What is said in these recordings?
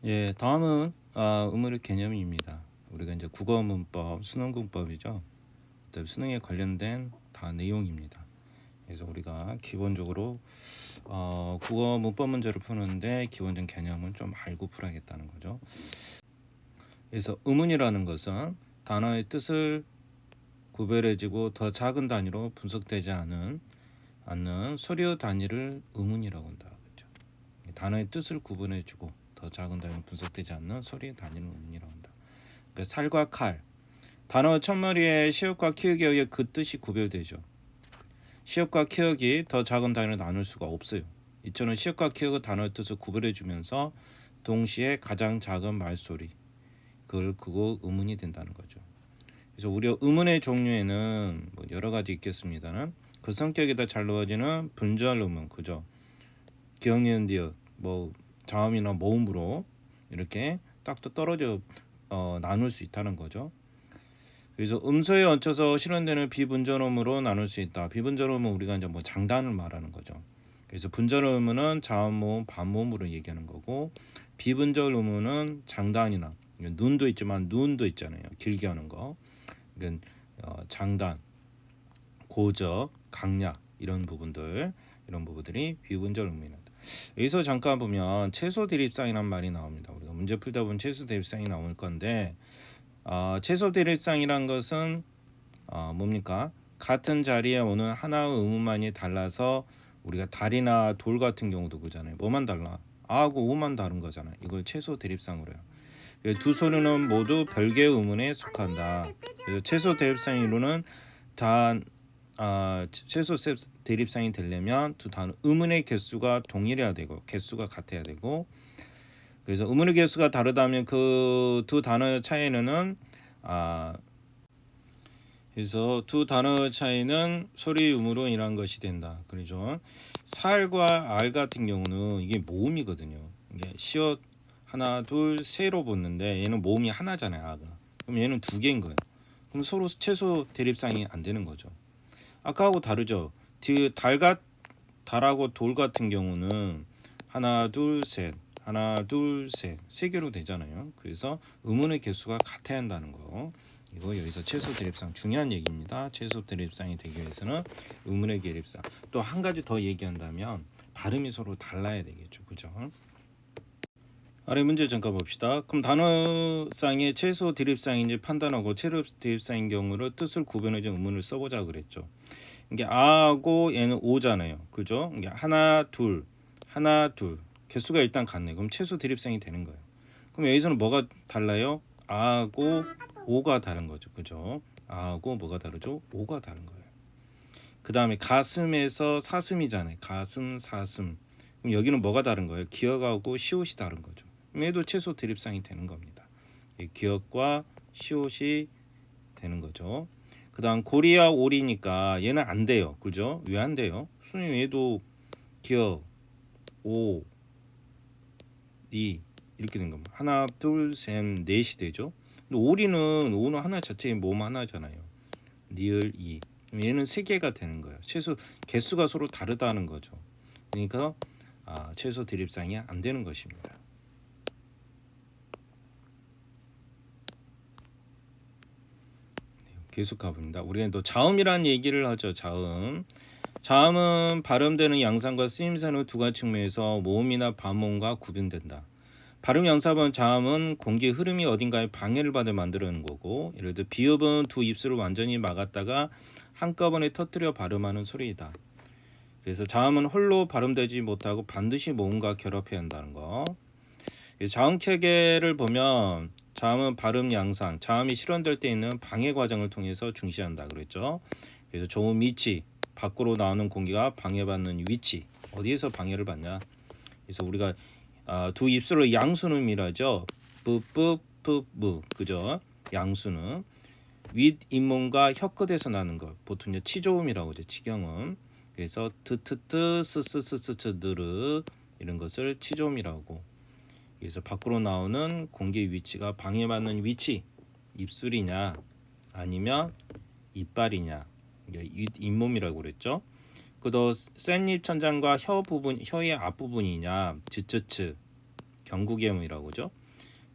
예, 다음은 의문의 개념입니다. 우리가 이제 국어 문법, 수능 문법이죠. 수능에 관련된 다 내용입니다. 그래서 우리가 기본적으로 국어 문법 문제를 푸는데 기본적인 개념은 좀 알고 풀어야겠다는 거죠. 그래서 의문이라는 것은 단어의 뜻을 구별해지고 더 작은 단위로 분석되지 않는 수료 단위를 의문이라고 한다. 그렇죠? 단어의 뜻을 구분해주고 더 작은 단위로 분석되지 않는 소리의 단위를 의문이라고 한다. 그러니까 살과 칼, 단어 첫마디의 시옷과 키읔에 의해 그 뜻이 구별되죠. 시옷과 키읔이 더 작은 단위로 나눌 수가 없어요. 이처럼 시옷과 키읔의 단어의 뜻을 구별해주면서 동시에 가장 작은 말소리, 그걸 그거 의문이 된다는 거죠. 그래서 우리 의문의 종류에는 뭐 여러 가지 있겠습니다는 그 성격이 더 잘 놓아지는 분절 의문, 그죠? 기억니은 디귿, 뭐 자음이나 모음으로 이렇게 딱 떨어져 나눌 수 있다는 거죠. 그래서 음소에 얹혀서 실현되는 비분절음으로 나눌 수 있다. 비분절음은 우리가 이제 뭐 장단을 말하는 거죠. 그래서 분절음은 자음 모음, 반모음으로 얘기하는 거고, 비분절 음은 장단이나 눈도 있지만 눈도 있잖아요. 길게 하는 거. 그러니까 장단, 고적, 강약 이런 부분들이 비분절 음입니다. 여기서 잠깐 보면 채소 대립상이란 말이 나옵니다. 우리가 문제 풀다 보면 채소 대립상이 나올 건데 채소 대립상이란 것은 뭡니까? 같은 자리에 오는 하나의 의문만이 달라서 우리가 달이나 돌 같은 경우도 그잖아요. 뭐만 달라? 아하고 오만 다른 거잖아요. 이걸 채소 대립상으로 해요. 두 소리는 모두 별개의 의문에 속한다. 그래서 채소 대립상 이론은 최소 대립상이 되려면 두 단어 의문의 개수가 동일해야 되고 개수가 같아야 되고, 그래서 의문의 개수가 다르다면 그 두 단어의 차이는 그래서 두 단어의 차이는 소리 의무로 인한 것이 된다. 그렇죠. 살과 알 같은 경우는 이게 모음이거든요. 이게 시옷 하나 둘 세로 붙는데 얘는 모음이 하나잖아요. 아가. 그럼 얘는 두 개인 거예요. 그럼 서로 최소 대립상이 안 되는 거죠. 아까하고 다르죠. 달하고 돌 같은 경우는 하나 둘 셋, 하나 둘 셋, 세 개로 되잖아요. 그래서 음운의 개수가 같아야 한다는 거. 이거 여기서 최소 대립상 중요한 얘기입니다. 최소 대립상이 되기 위해서는 음운의 대립상. 또 한 가지 더 얘기한다면 발음이 서로 달라야 되겠죠. 그죠? 아래 문제 잠깐 봅시다. 그럼 단어상의 최소 대립상인지 판단하고 최소 대립상인 경우로 뜻을 구분해준 의문을 써보자 그랬죠. 이게 아하고 얘는 오잖아요. 그죠? 이게 하나 둘 개수가 일단 같네. 그럼 최소 대립상이 되는 거예요. 그럼 여기서는 뭐가 달라요? 아하고 오가 다른 거죠. 그죠? 아하고 뭐가 다르죠? 오가 다른 거예요. 그 다음에 가슴에서 사슴이잖아요. 가슴 사슴. 그럼 여기는 뭐가 다른 거예요? 기억하고 시옷이 다른 거죠. 얘도 최소 대립상이 되는 겁니다. 기억과 시옷이 되는 거죠. 그 다음 고리와 오리니까 얘는 안 돼요. 그죠? 왜 안 돼요? 수능 얘도 기억, 오, 니 이렇게 된 겁니다. 하나, 둘, 셋, 넷이 되죠. 근데 오는 하나 자체의 몸 하나잖아요. 니을, 이. 얘는 세 개가 되는 거예요. 최소 개수가 서로 다르다는 거죠. 그러니까 최소 대립상이 안 되는 것입니다. 계속 가봅니다. 우리가 또 자음이라는 얘기를 하죠. 자음은 발음되는 양상과 쓰임새는 두 가지 측면에서 모음이나 반모음과 구분된다. 발음 양상은 자음은 공기 흐름이 어딘가에 방해를 받아 만들어내는 거고, 예를 들어 비읍은 두 입술을 완전히 막았다가 한꺼번에 터뜨려 발음하는 소리이다. 그래서 자음은 홀로 발음되지 못하고 반드시 모음과 결합해야 한다는 거. 자음 체계를 보면 자음은 발음 양상, 자음이 실현될 때 있는 방해 과정을 통해서 중시한다 그랬죠. 그래서 좋은 위치, 밖으로 나오는 공기가 방해받는 위치, 어디에서 방해를 받냐. 그래서 우리가 두 입술을 양수음이라죠. 뿌뿌뿌뿌, 그죠? 양수음. 윗 잇몸과 혀 끝에서 나는 것, 보통 치조음이라고 하죠. 치경음. 그래서 트트트 스스스스스드르 이런 것을 치조음이라고. 그래서 밖으로 나오는 공기의 위치가 방해받는 위치, 입술이냐 아니면 이빨이냐, 잇몸이라고 그랬죠. 그도 센입 천장과 혀의 앞부분이냐, 즈츠츠 경구개음이라고 하죠.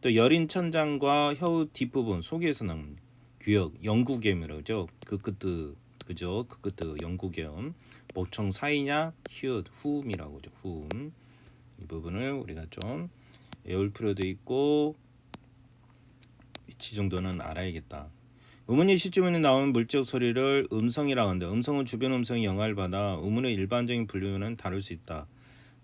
또 여린 천장과 혀의 뒷부분 속에서 나는 귀역 영구개음이라고 하죠. 그 끝도 그죠? 그 끝도 영구개음. 목청 사이냐 히읗 후음이라고 하죠. 후음. 이 부분을 우리가 좀 외울 필요도 있고 위치 정도는 알아야겠다. 음운이 시주문에 나오는 물적 소리를 음성이라고 하는데 음성은 주변 음성이 영향을 받아 음운의 일반적인 분류는 다를 수 있다.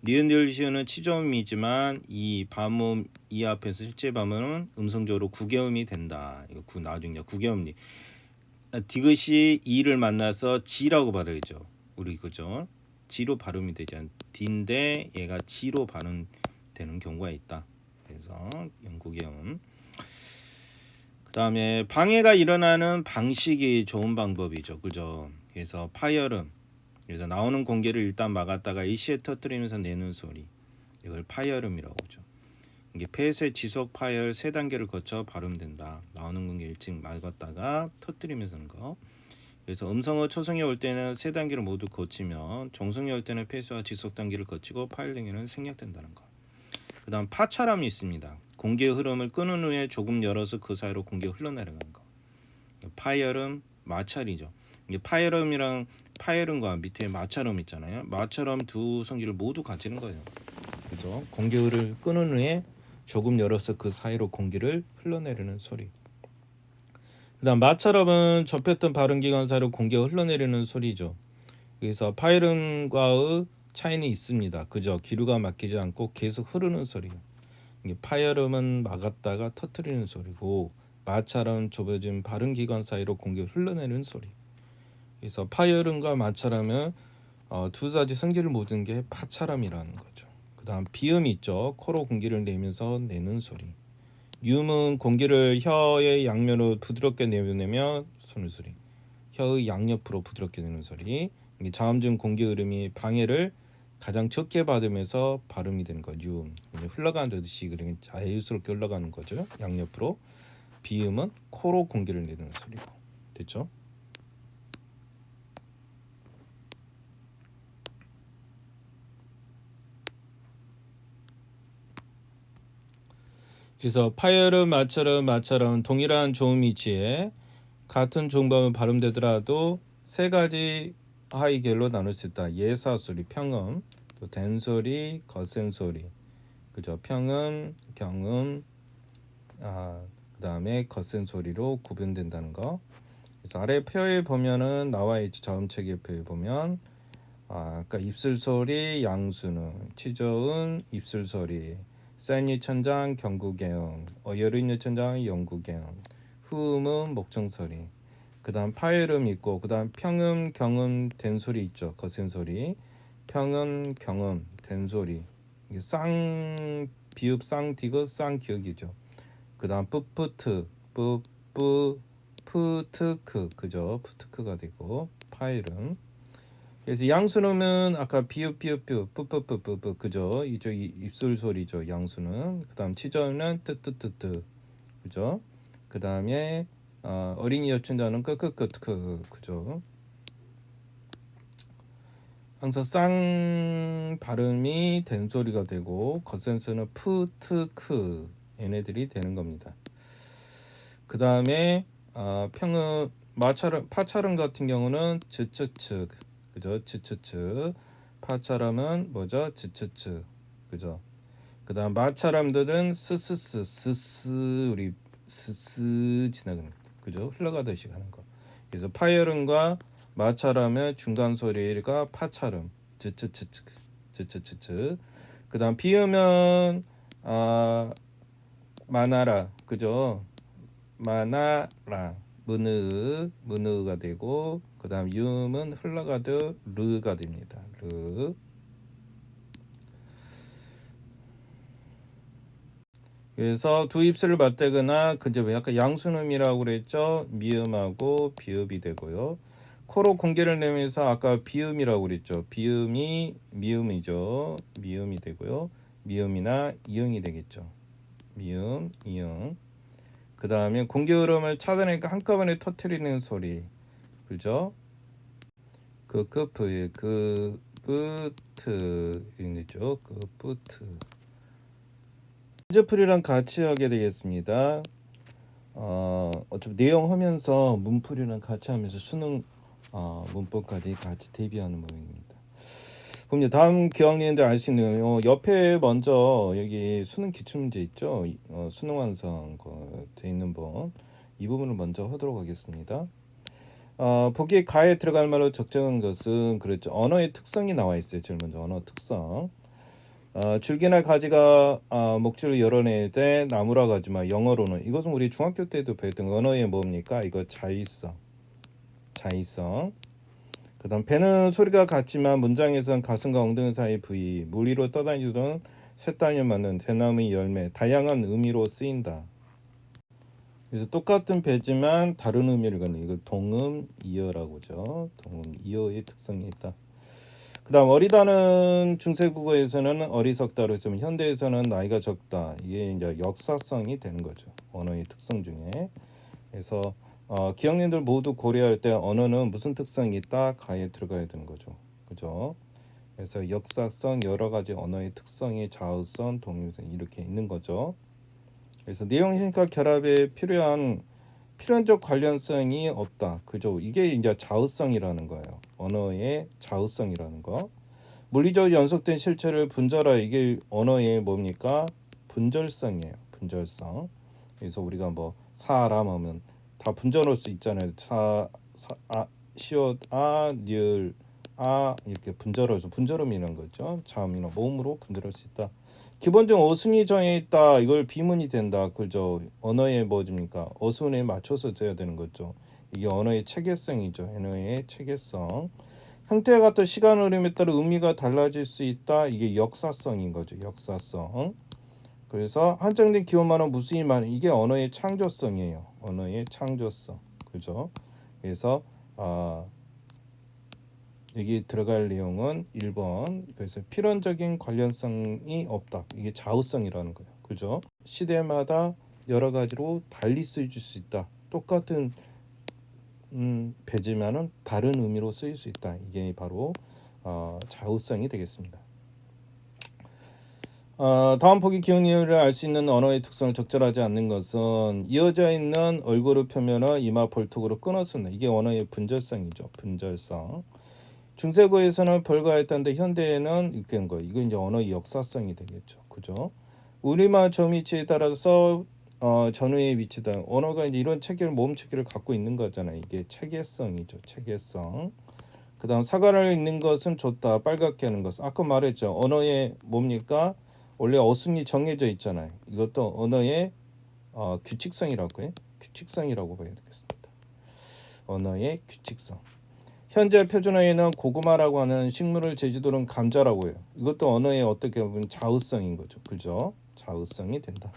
니은들 시은은 치저음이지만 이 밤음 이 앞에서 실제 밤음은 음성적으로 구개음이 된다. 이거 나중에 구개음리. 디귿이 이를 만나서 지라고 발음이죠. 우리 그죠? 지로 발음이 되지 않. 디인데 얘가 지로 발음되는 경우가 있다. 그래서 영구개음. 그 다음에 방해가 일어나는 방식이 좋은 방법이죠. 그죠? 그래서 파열음. 그래서 나오는 공기를 일단 막았다가 일시에 터뜨리면서 내는 소리. 이걸 파열음이라고 하죠. 이게 폐쇄 지속 파열 3단계를 거쳐 발음된다. 나오는 공기 일찍 막았다가 터뜨리면서 하는 거. 그래서 음성어 초성이 올 때는 3단계를 모두 거치면 정성이 올 때는 폐쇄와 지속 단계를 거치고 파열 단계는 생략된다는 거. 그 다음 파차람이 있습니다. 공기의 흐름을 끄는 후에 조금 열어서 그 사이로 공기가 흘러내려가는 거. 파열음, 마찰이죠. 이게 파열음과 밑에 마찰음 있잖아요. 마찰음 두 성질을 모두 가지는 거예요. 그죠? 공기를 끄는 후에 조금 열어서 그 사이로 공기를 흘러내리는 소리. 그다음 마찰음은 접혔던 발음기관 사이로 공기가 흘러내리는 소리죠. 그래서 파열음과의 차이는 있습니다. 그죠? 기류가 막히지 않고 계속 흐르는 소리요. 파열음은 막았다가 터뜨리는 소리고 마찰음은 좁아진 발음기관 사이로 공기가 흘러내리는 소리. 그래서 파열음과 마찰음은 두 가지 성질을 모든 게 파찰음이라는 거죠. 그 다음 비음이 있죠. 코로 공기를 내면서 내는 소리. 유음은 공기를 혀의 양면으로 부드럽게 내보내면 소는 소리. 혀의 양옆으로 부드럽게 내는 소리. 자음중 공기 흐름이 방해를 가장 적게 받으면서 발음이 되는 거. 유음. 흘러가는 듯이 그냥 자유스럽게 흘러가는 거죠. 양옆으로. 비음은 코로 공기를 내는 소리고. 됐죠? 그래서 파열음, 마찰음 동일한 조음 위치에 같은 종범은 발음되더라도 3가지 하이겔로 나눌 수 있다. 예사 소리, 평음, 또 된소리, 거센 소리. 그죠? 평음, 경음, 그다음에 거센 소리로 구분된다는 거. 그래서 아래 표에 보면은 나와 있죠. 자음체계 표에 보면 아까 입술 소리, 양수는, 치저음, 입술 소리, 센 유천장, 경구개음, 여린 유천장, 영구개음, 후음은 목청소리. 그다음 파열음 있고 그다음 평음, 경음, 된소리 있죠. 거센 소리. 평음, 경음, 된소리. 이게 쌍 비읍 쌍디귿 쌍기역이죠. 그다음 뿌뿌트 뿌뿌 푸트크 그죠? 푸트크가 되고 파열음. 그래서 양수는 아까 비읍 뿌뿌뿌뿌뿌 그죠? 이쪽 입술 소리죠. 양수는. 그다음 치저는 뜨뜨뜨뜨 그죠? 그다음에 어린이 여춘자는 끄끄끄크 그죠? 항상 쌍 발음이 된 소리가 되고 겉센스는 푸트크 얘네들이 되는 겁니다. 그다음에 평음 파차름 같은 경우는 츠츠츠 그죠? 츠츠츠 파차름은 뭐죠? 츠츠츠 그죠? 그다음 마차람들은 스스스 스스 우리 스스 지나가는 거 그죠? 흘러가듯이 가는 거. 그래서 파열음과 마차람의 중간 소리가 파차름 츠츠츠츠 츠츠츠츠. 그다음 비음은 마나라 그죠? 마나라 문으가 되고 그다음 유음은 흘러가듯 르가 됩니다. 르. 그래서 두 입술을 맞대거나 그제 약간 양순음이라고 그랬죠. 미음하고 비읍이 되고요. 코로 공기를 내면서 아까 비음이라고 그랬죠. 비음이 미음이죠. 미음이 되고요. 미음이나 이응이 되겠죠. 미음, 이응. 그 다음에 공기 흐름을 차단하니까 한꺼번에 터트리는 소리. 그죠? 그 끝부에 그 뿌트 있죠. 그 뿌트. 문제풀이랑 같이 하게 되겠습니다. 어차피 내용 하면서 문풀이랑 같이 하면서 수능 문법까지 같이 대비하는 모양입니다. 그럼 이제 다음 기왕님들 알 수 있는 옆에 먼저 여기 수능 기출문제 있죠? 수능 완성 돼 있는 번 이 부분을 먼저 하도록 하겠습니다. 보기에 가에 들어갈 말로 적정한 것은 그렇죠. 언어의 특성이 나와 있어요. 제일 먼저 언어 특성. 줄기나 가지가 목줄을 열어낼 때 나무라 가지마 영어로는 이것은 우리 중학교 때도 배웠던 언어의 뭡니까? 이거 자의성. 그다음 배는 소리가 같지만 문장에선 가슴과 엉덩이 사이 부위 물 위로 떠다니던 쇳단을 맞는 대나무 열매 다양한 의미로 쓰인다. 그래서 똑같은 배지만 다른 의미를 갖는 이걸 동음이어라고 하죠. 동음이어의 특성이 있다. 그다음 어리다는 중세국어에서는 어리석다로 했으면 현대에서는 나이가 적다. 이게 이제 역사성이 되는 거죠. 언어의 특성 중에. 그래서 기억님들 모두 고려할 때 언어는 무슨 특성이 있다? 가에 들어가야 되는 거죠. 그죠? 그래서 역사성 여러 가지 언어의 특성이 자의성, 동의성 이렇게 있는 거죠. 그래서 내용 신과 결합에 필요한 필연적 관련성이 없다. 그죠? 이게 이제 자의성이라는 거예요. 언어의 자의성이라는 거. 물리적 연속된 실체를 분절하 이게 언어의 뭡니까? 분절성이에요. 분절성. 그래서 우리가 뭐 사람 하면 다 분절할 수 있잖아요. 시옷 니을 이렇게 분절해서 분절음이라는 거죠. 자음이나 모음으로 분절할 수 있다. 기본적으로 어순이 정해 있다. 이걸 비문이 된다. 그죠? 언어의 뭐입니까? 어순에 맞춰서 써야 되는 거죠. 이게 언어의 체계성이죠. 언어의 체계성. 형태가 또 시간 흐름에 따라 의미가 달라질 수 있다. 이게 역사성인 거죠. 역사성. 그래서 한정된 기호만은 무수히 많은 이게 언어의 창조성이에요. 언어의 창조성. 그죠? 그래서 여기 들어갈 내용은 1번. 그래서 필연적인 관련성이 없다. 이게 자우성이라는 거예요. 그죠? 시대마다 여러 가지로 달리 쓰일 수 있다. 똑같은 배지만은 다른 의미로 쓰일 수 있다. 이게 바로 자우성이 되겠습니다. 다음 보기 기억력을 알 수 있는 언어의 특성을 적절하지 않는 것은 이어져 있는 얼굴을 펴면서 이마 볼톡으로 끊었습니다. 이게 언어의 분절성이죠. 분절성. 중세고에서는 불가했던데 현대에는 이렇게 한 거예요. 이건 이제 언어의 역사성이 되겠죠. 그죠? 우리말 점 위치에 따라서 전후의 위치다. 언어가 이제 이런 체계를 모음 체계를 갖고 있는 거잖아요. 이게 체계성이죠. 체계성. 그다음 사과를 읽는 것은 좋다. 빨갛게 하는 것은 아까 말했죠. 언어의 뭡니까? 원래 어순이 정해져 있잖아요. 이것도 언어의 규칙성이라고 해요. 규칙성이라고 봐야 되겠습니다. 언어의 규칙성. 현재 표준어에는 고구마라고 하는 식물을 제주도는 감자라고 해요. 이것도 언어의 어떻게 보면 자의성인 거죠. 그죠? 자의성이 된다.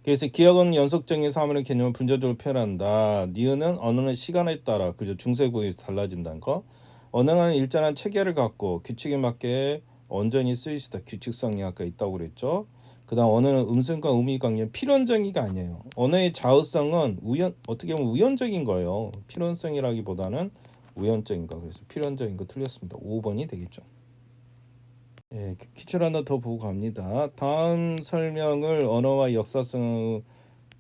그래서 기억은 연속적인 사물의 개념을 분자적으로 표현한다. 니은은 언어는 시간에 따라 그죠? 중세고에서 달라진다는 거. 언어는 일정한 체계를 갖고 규칙에 맞게 온전히 쓰일 수 있다. 규칙성이 아까 있다고 그랬죠. 그다음 언어는 음성과 의미 관계 필연적이가 아니에요. 언어의 자의성은 어떻게 보면 우연적인 거예요. 필연성이라기보다는 우연적인 거. 그래서 필연적인 거 틀렸습니다. 5번이 되겠죠. 예, 기출 하나 더 보고 갑니다. 다음 설명을 언어와 역사성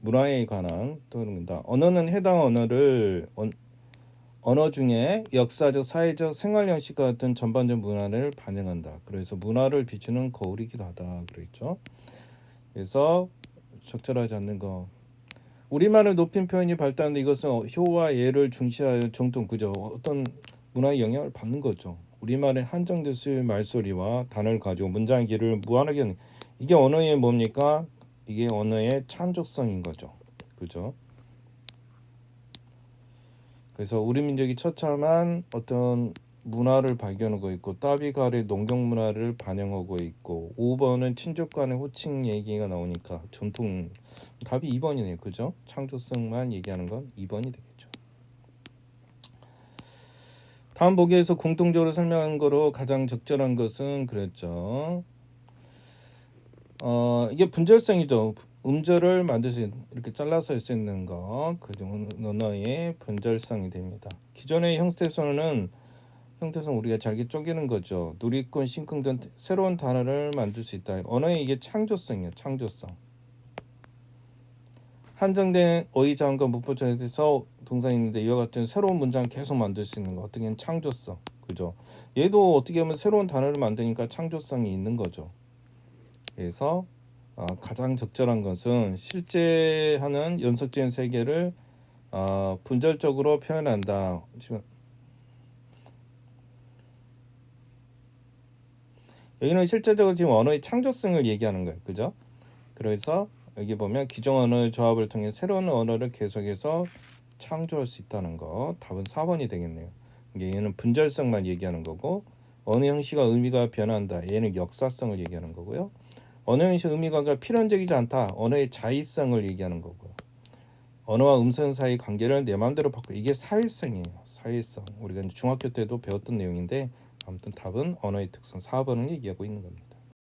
문화에 관한 또는다. 언어는 해당 언어 중에 역사적, 사회적, 생활 형식 같은 전반적 문화를 반영한다. 그래서 문화를 비추는 거울이기도 하다. 그랬죠. 그래서 적절하지 않는 거. 우리말의 높임 표현이 발달하는데 이것은 효와 예를 중시하여 정통 그죠. 어떤 문화의 영향을 받는 거죠. 우리말의 한정된 수의 말소리와 단어를 가지고 문장의 길을 무한하게 하는 이게 언어의 뭡니까? 이게 언어의 창조성인 거죠. 그죠? 그래서 우리 민족이 처참한 어떤 문화를 발견하고 있고 따비갈의 농경 문화를 반영하고 있고 5번은 친족 간의 호칭 얘기가 나오니까 전통 답이 2번이네요. 그죠? 창조성만 얘기하는 건 2번이 되겠죠. 다음 보기에서 공통적으로 설명한 거로 가장 적절한 것은 그랬죠. 이게 분절성이죠. 음절을 만드시 이렇게 잘라서 쓸 수 있는 거. 그 언어의 분절성이 됩니다. 기존의 형태 형태성 우리가 잘게 쪼개는 거죠. 누리꾼, 심쿵 등 새로운 단어를 만들 수 있다. 언어의 이게 창조성이에요. 창조성. 한정된 어휘 자원과 문법 조합에서 동사가 있는데 이와 같은 새로운 문장을 계속 만들 수 있는 거. 어떻게 보면 창조성. 그죠? 얘도 어떻게 보면 새로운 단어를 만드니까 창조성이 있는 거죠. 그래서 가장 적절한 것은 실제 하는 연속적인 세계를 분절적으로 표현한다. 여기는 실제적으로 지금 언어의 창조성을 얘기하는 거예요. 그죠? 그래서 여기 보면 기존 언어의 조합을 통해 새로운 언어를 계속해서 창조할 수 있다는 거. 답은 4번이 되겠네요. 얘는 분절성만 얘기하는 거고 언어 형식과 의미가 변한다. 얘는 역사성을 얘기하는 거고요. 언어 형식 의미가 필연적이지 않다. 언어의 자의성을 얘기하는 거고요. 언어와 음성 사이 관계를 내 마음대로 바꿔. 이게 사회성이에요. 사회성. 우리가 중학교 때도 배웠던 내용인데 아무튼 답은 언어의 특성 4번을 얘기하고 있는 겁니다.